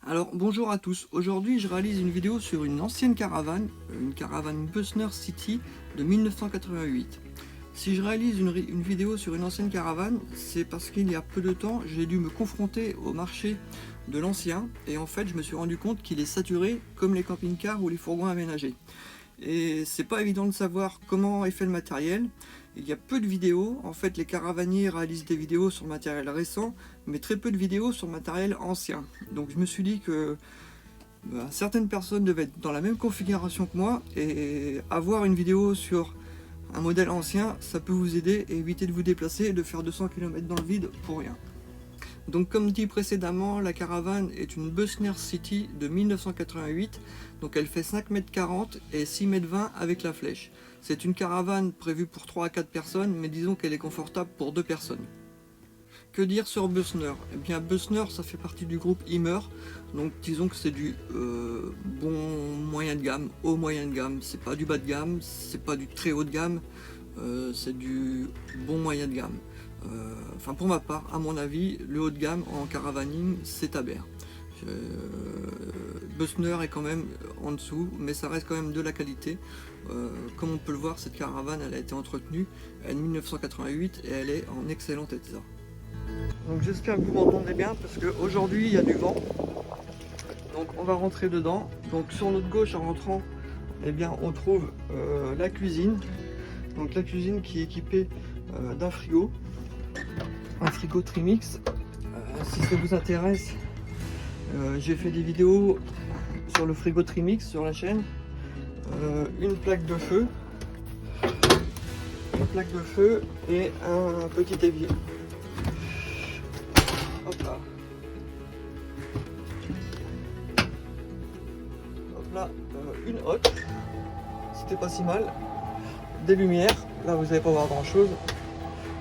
Alors bonjour à tous, aujourd'hui je réalise une vidéo sur une ancienne caravane, une caravane Bessener City de 1988. Si je réalise une vidéo sur une ancienne caravane, c'est parce qu'il y a peu de temps j'ai dû me confronter au marché de l'ancien et en fait je me suis rendu compte qu'il est saturé comme les camping-cars ou les fourgons aménagés. Et c'est pas évident de savoir comment est fait le matériel. Il y a peu de vidéos, en fait les caravaniers réalisent des vidéos sur le matériel récent, mais très peu de vidéos sur le matériel ancien. Donc je me suis dit que certaines personnes devaient être dans la même configuration que moi, et avoir une vidéo sur un modèle ancien, ça peut vous aider et éviter de vous déplacer et de faire 200 km dans le vide pour rien. Donc comme dit précédemment, la caravane est une Bessener City de 1988, donc elle fait 5,40 m et 6,20 m avec la flèche. C'est une caravane prévue pour 3 à 4 personnes, mais disons qu'elle est confortable pour 2 personnes. Que dire sur Bessener? Eh bien Bessener, ça fait partie du groupe Immer, donc disons que c'est du bon moyen de gamme, haut moyen de gamme. C'est pas du bas de gamme, c'est pas du très haut de gamme, c'est du bon moyen de gamme. Enfin pour ma part, à mon avis, le haut de gamme en caravaning, c'est Taber. Bessener est quand même en dessous, mais ça reste quand même de la qualité. Comme on peut le voir, cette caravane elle a été entretenue en 1988 et elle est en excellent état. Donc j'espère que vous m'entendez bien parce qu'aujourd'hui il y a du vent. Donc on va rentrer dedans. Donc sur notre gauche en rentrant, eh bien, on trouve la cuisine. Donc la cuisine qui est équipée d'un frigo. Un frigo Trimix. Si ça vous intéresse, j'ai fait des vidéos sur le frigo Trimix sur la chaîne. Une plaque de feu. Une plaque de feu et un petit évier. Hop là. Hop là, une hotte. C'était pas si mal. Des lumières. Là vous n'allez pas voir grand chose.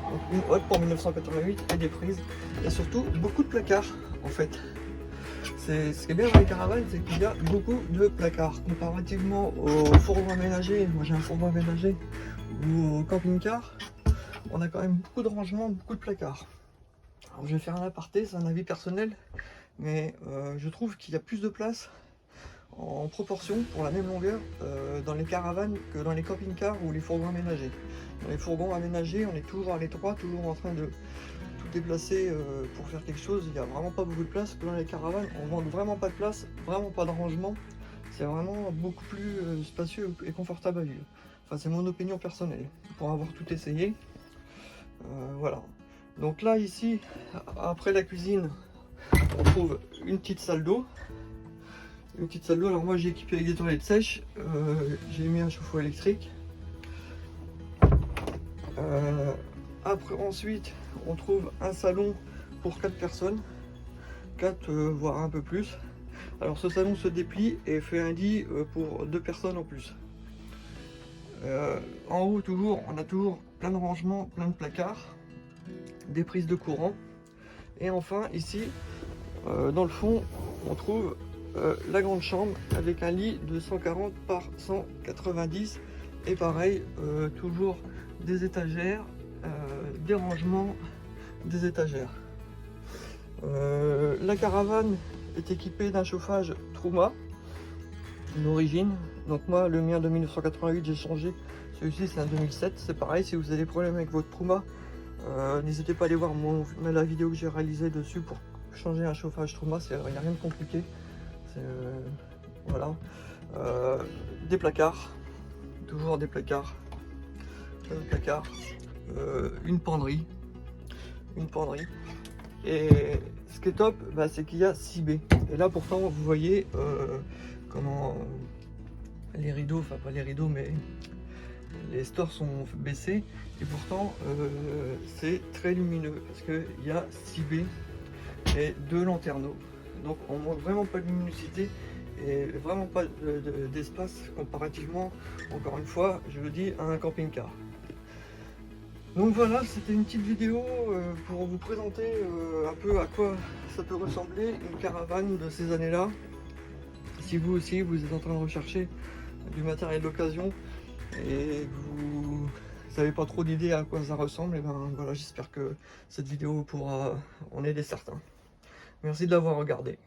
Donc une hotte pour 1988 et des prises. Et surtout beaucoup de placards en fait. Ce qui est bien dans les caravanes, c'est qu'il y a beaucoup de placards. Comparativement aux fourgons aménagés, moi j'ai un fourgon aménagé, ou au camping-car, on a quand même beaucoup de rangements, beaucoup de placards. Alors je vais faire un aparté, c'est un avis personnel, mais je trouve qu'il y a plus de place en proportion pour la même longueur dans les caravanes que dans les camping-cars ou les fourgons aménagés. Dans les fourgons aménagés, on est toujours à l'étroit, toujours en train de tout déplacer pour faire quelque chose. Il n'y a vraiment pas beaucoup de place. Dans les caravanes, on manque vraiment pas de place, vraiment pas de rangement. C'est vraiment beaucoup plus spacieux et confortable à vivre. Enfin, c'est mon opinion personnelle, pour avoir tout essayé. Voilà. Donc là, ici, après la cuisine, on trouve une petite salle d'eau. Une petite salle d'eau, alors moi j'ai équipé avec des toilettes sèches, j'ai mis un chauffe-eau électrique. Après ensuite on trouve un salon pour 4 personnes, 4 voire un peu plus. Alors ce salon se déplie et fait un lit pour 2 personnes en plus. En haut toujours, on a toujours plein de rangements, plein de placards, des prises de courant. Et enfin ici, dans le fond, on trouve la grande chambre avec un lit de 140 par 190 et pareil, toujours des étagères, des rangements, des étagères. La caravane est équipée d'un chauffage Truma d'origine. Donc moi le mien de 1988 j'ai changé, celui-ci c'est un 2007. C'est pareil, si vous avez des problèmes avec votre Truma, n'hésitez pas à aller voir la vidéo que j'ai réalisée dessus pour changer un chauffage Truma. Il n'y a rien de compliqué. Voilà. Des placards, toujours des placards, une penderie, et ce qui est top, c'est qu'il y a 6 baies. Et là pourtant vous voyez comment les rideaux, enfin pas les rideaux mais les stores sont baissés, et pourtant c'est très lumineux parce qu'il y a 6 baies et 2 lanterneaux. Donc on manque vraiment pas de luminosité et vraiment pas d'espace comparativement, encore une fois, je le dis, à un camping-car. Donc voilà, c'était une petite vidéo pour vous présenter un peu à quoi ça peut ressembler une caravane de ces années-là. Si vous aussi, vous êtes en train de rechercher du matériel d'occasion et que vous n'avez pas trop d'idées à quoi ça ressemble, et ben voilà, j'espère que cette vidéo pourra en aider certains. Merci de l'avoir regardé.